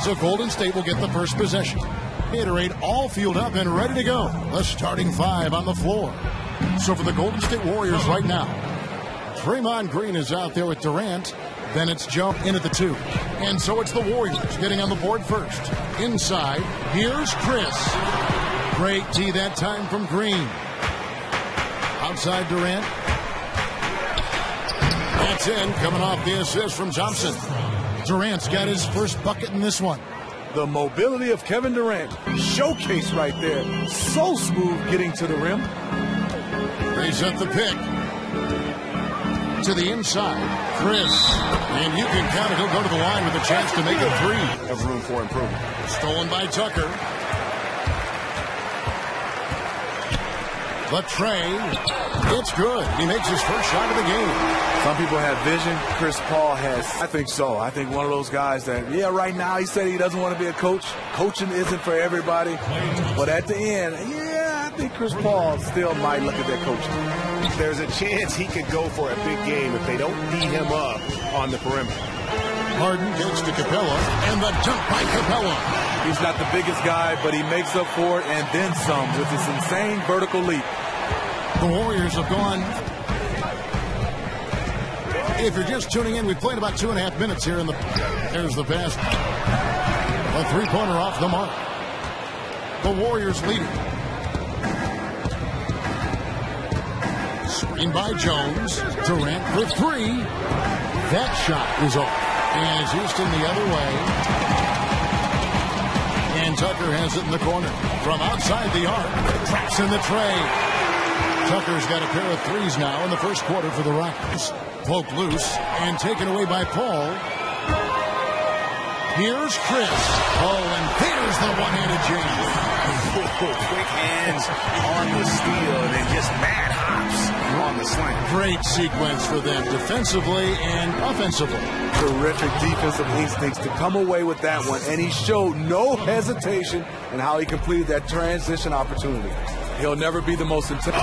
So Golden State will get the first possession. Gatorade all fueled up and ready to go. The starting five on the floor. So for the Golden State Warriors right now, Draymond Green is out there with Durant. Then it's Joe in at the 2. And so it's the Warriors getting on the board first. Inside, here's Chris. Great D that time from Green. Outside Durant. That's in, coming off the assist from Thompson. Durant's got his first bucket in this one. The mobility of Kevin Durant, showcase right there. So smooth getting to the rim. Raise up the pick. To the inside, Chris. And you can count it. He'll go to the line with a chance to make it 3. Have room for improvement. Stolen by Tucker. The tray. It's good. He makes his first shot of the game. Some people have vision. Chris Paul has. I think so. I think one of those guys that, yeah, right now he said he doesn't want to be a coach. Coaching isn't for everybody. But at the end, yeah, I think Chris Paul still might look at that coaching. There's a chance he could go for a big game if they don't beat him up on the perimeter. Harden gets to Capella, and the dunk by Capella. He's not the biggest guy, but he makes up for it and then some with this insane vertical leap. The Warriors have gone. If you're just tuning in, we've played about 2.5 minutes here. There's the pass. A three-pointer off the mark. The Warriors leading. Screen by Jones. Durant for 3. That shot is off. And it's Houston the other way. And Tucker has it in the corner. From outside the arc. Traps in the tray. Tucker's got a pair of 3s now in the first quarter for the Rockets. Poked loose and taken away by Paul. Here's Chris. Oh, and there's the one-handed jam. Quick hands on the steal and then just mad hops on the slam. Great sequence for them defensively and offensively. Terrific defensive instincts to come away with that one, and he showed no hesitation in how he completed that transition opportunity. He'll never be the most intense.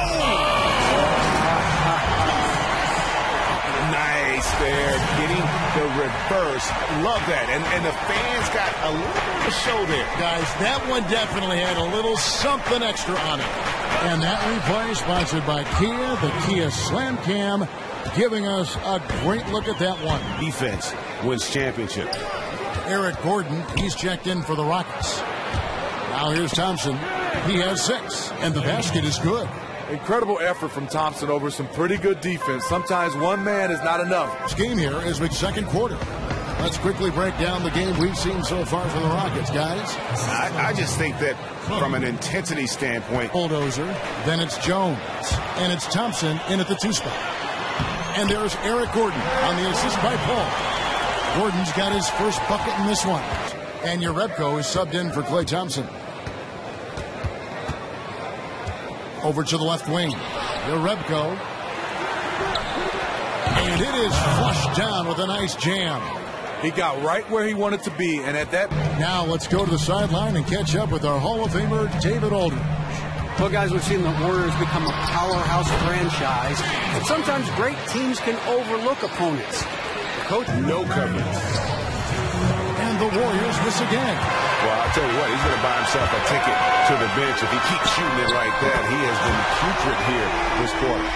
Nice there, getting the reverse. Love that. And the fans got a little bit of a show there. Guys, that one definitely had a little something extra on it. And that replay sponsored by Kia, the Kia Slam Cam, giving us a great look at that one. Defense wins championship. Eric Gordon, he's checked in for the Rockets. Now here's Thompson. He has 6, and the basket is good. Incredible effort from Thompson over some pretty good defense. Sometimes one man is not enough. This game here is the second quarter. Let's quickly break down the game we've seen so far from the Rockets, guys. I just think that from an intensity standpoint. Bulldozer, then it's Jones, and it's Thompson in at the 2 spot. And there's Eric Gordon on the assist by Paul. Gordon's got his first bucket in this one. And Jerebko is subbed in for Klay Thompson. Over to the left wing. Jerebko. And it is flushed down with a nice jam. He got right where he wanted to be, and at that... Now let's go to the sideline and catch up with our Hall of Famer, David Aldridge. Well, guys, we've seen the Warriors become a powerhouse franchise, and sometimes great teams can overlook opponents. Coach, no coverage. And the Warriors miss again. Well, I'll tell you what, he's going to buy himself a ticket to the bench. If he keeps shooting it like that, he has been putrid here this quarter.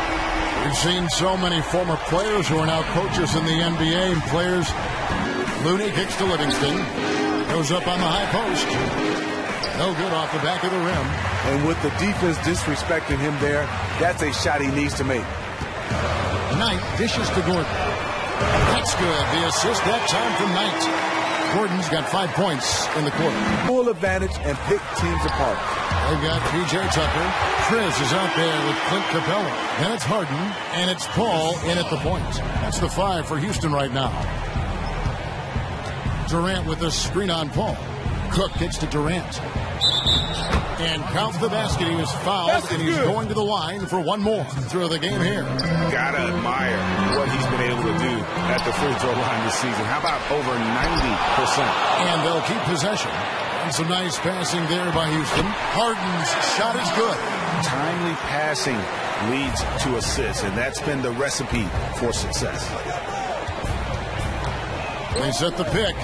We've seen so many former players who are now coaches in the NBA, and players. Looney kicks to Livingston. Goes up on the high post. No good off the back of the rim. And with the defense disrespecting him there, that's a shot he needs to make. Knight dishes to Gordon. That's good. The assist that time from Knight. Gordon's got 5 points in the quarter. Full advantage and pick teams apart. They've got P.J. Tucker. Triz is out there with Clint Capella. Then it's Harden, and it's Paul in at the point. That's the 5 for Houston right now. Durant with a screen on Paul. Cook gets to Durant. And counts the basket. He was fouled, and he's going to the line for one more through the game here. Gotta admire what he's been able to do at the free throw line this season. How about over 90%? And they'll keep possession. And some nice passing there by Houston. Harden's shot is good. Timely passing leads to assists, and that's been the recipe for success. They set the pick.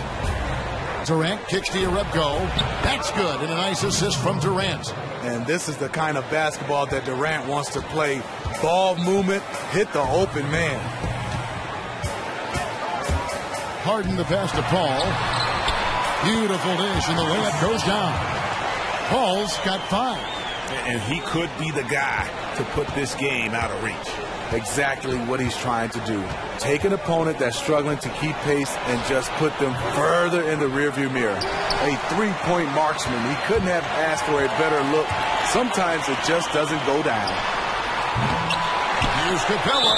Durant kicks to Jerebko. That's good, and a nice assist from Durant. And this is the kind of basketball that Durant wants to play. Ball movement, hit the open man. Harden the pass to Paul. Beautiful dish, and the layup goes down. Paul's got 5. And he could be the guy to put this game out of reach. Exactly what he's trying to do. Take an opponent that's struggling to keep pace and just put them further in the rearview mirror. A three-point marksman. He couldn't have asked for a better look. Sometimes it just doesn't go down. Here's Capella,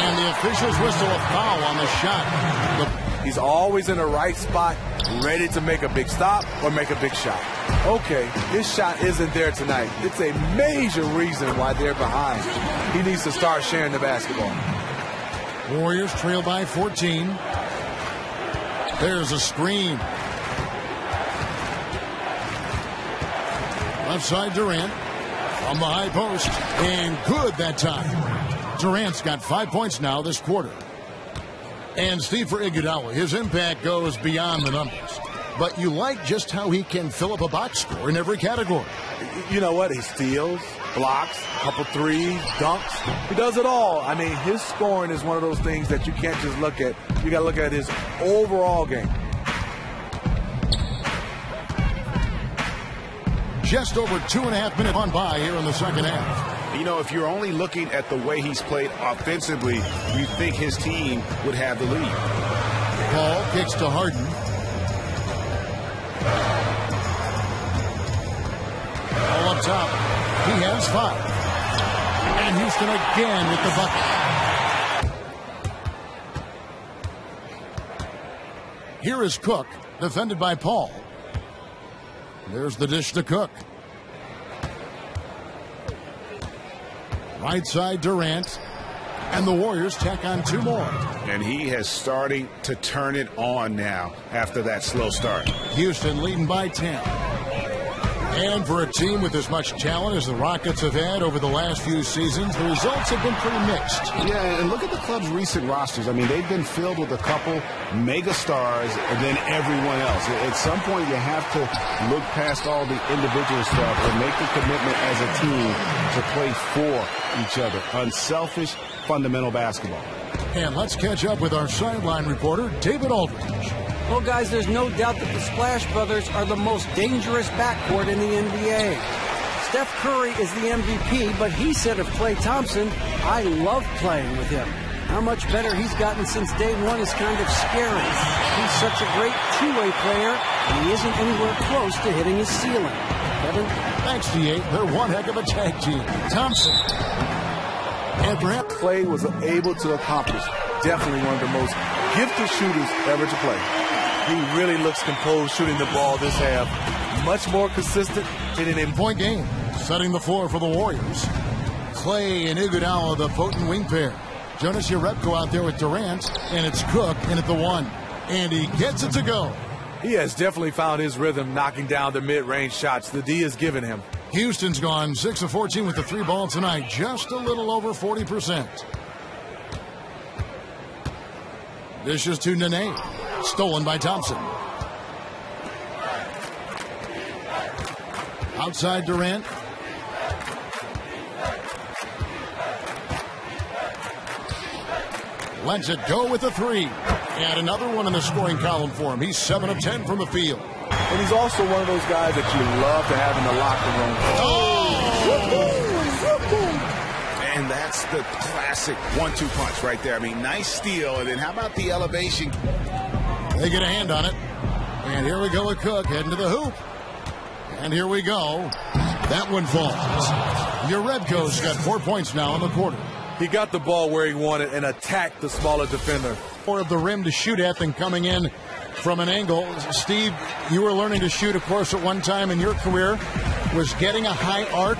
and the officials whistle a foul on the shot. He's always in the right spot, ready to make a big stop or make a big shot. Okay, his shot isn't there tonight. It's a major reason why they're behind. He needs to start sharing the basketball. Warriors trail by 14. There's a screen. Left side Durant on the high post, and good that time. Durant's got 5 points now this quarter. And Steve, for Iguodala, his impact goes beyond the numbers. But you like just how he can fill up a box score in every category. You know what? He steals, blocks, a couple threes, dunks. He does it all. I mean, his scoring is one of those things that you can't just look at. You got to look at his overall game. Just over 2.5 minutes on by here in the second half. You know, if you're only looking at the way he's played offensively, you think his team would have the lead. Paul kicks to Harden. All up top. He has 5. And Houston again with the bucket. Here is Cook, defended by Paul. There's the dish to Cook. Right side Durant, and the Warriors tack on 2 more. And he has starting to turn it on now after that slow start. Houston leading by 10. And for a team with as much talent as the Rockets have had over the last few seasons, the results have been pretty mixed. Yeah, and look at the club's recent rosters. I mean, they've been filled with a couple mega stars and then everyone else. At some point, you have to look past all the individual stuff and make the commitment as a team to play for each other. Unselfish, fundamental basketball. And let's catch up with our sideline reporter, David Aldridge. Well, guys, there's no doubt that the Splash Brothers are the most dangerous backcourt in the NBA. Steph Curry is the MVP, but he said of Klay Thompson, I love playing with him. How much better he's gotten since day one is kind of scary. He's such a great two-way player, and he isn't anywhere close to hitting his ceiling. Kevin? Thanks, D8. They're one heck of a tag team. Thompson. And perhaps Klay was able to accomplish definitely one of the most gifted shooters ever to play. He really looks composed shooting the ball this half. Much more consistent, hitting in point game, setting the floor for the Warriors. Klay and Iguodala, the potent wing pair. Jonas Jerebko out there with Durant, and it's Cook in at the 1. And he gets it to go. He has definitely found his rhythm knocking down the mid-range shots the D is giving him. Houston's gone 6 of 14 with the 3 ball tonight, just a little over 40%. Dishes to Nene. Stolen by Thompson. Outside Durant. Lets it go with a 3. And another one in the scoring column for him. He's 7 of 10 from the field. And he's also one of those guys that you love to have in the locker room. And that's the classic 1-2 punch right there. I mean, nice steal. And then how about the elevation? They get a hand on it. And here we go with Cook heading to the hoop. And here we go. That one falls. Jerebko's got 4 points now in the quarter. He got the ball where he wanted and attacked the smaller defender. More of the rim to shoot at than coming in from an angle. Steve, you were learning to shoot, of course, at one time in your career. Was getting a high arc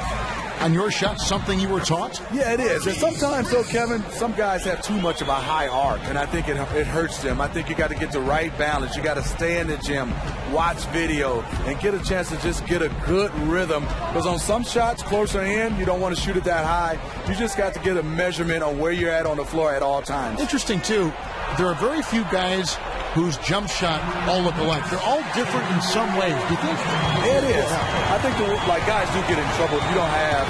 on your shot something you were taught? Yeah, it is. And sometimes, though, Kevin, some guys have too much of a high arc, and I think it hurts them. I think you got to get the right balance. You got to stay in the gym, watch video, and get a chance to just get a good rhythm. Because on some shots closer in, you don't want to shoot it that high. You just got to get a measurement on where you're at on the floor at all times. Interesting, too. There are very few guys whose jump shot all look alike. They're all different in some ways. Do you think? It is. I think guys do get in trouble if you don't have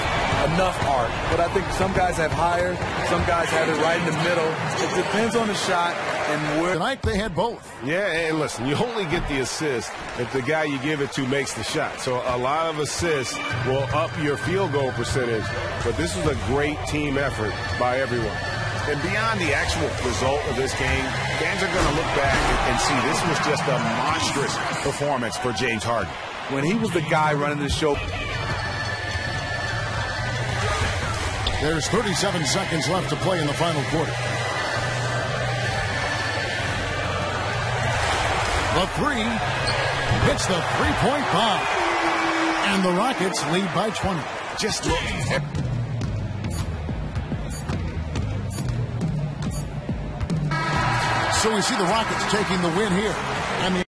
enough art. But I think some guys have higher, some guys have it right in the middle. It depends on the shot and where. Tonight they had both. Yeah, and listen, you only get the assist if the guy you give it to makes the shot. So a lot of assists will up your field goal percentage. But this was a great team effort by everyone. And beyond the actual result of this game, fans are going to look back and see this was just a monstrous performance for James Harden. When he was the guy running the show. There's 37 seconds left to play in the final quarter. The three hits the three-point bomb. And the Rockets lead by 20. Just look at... So we see the Rockets taking the win here. And the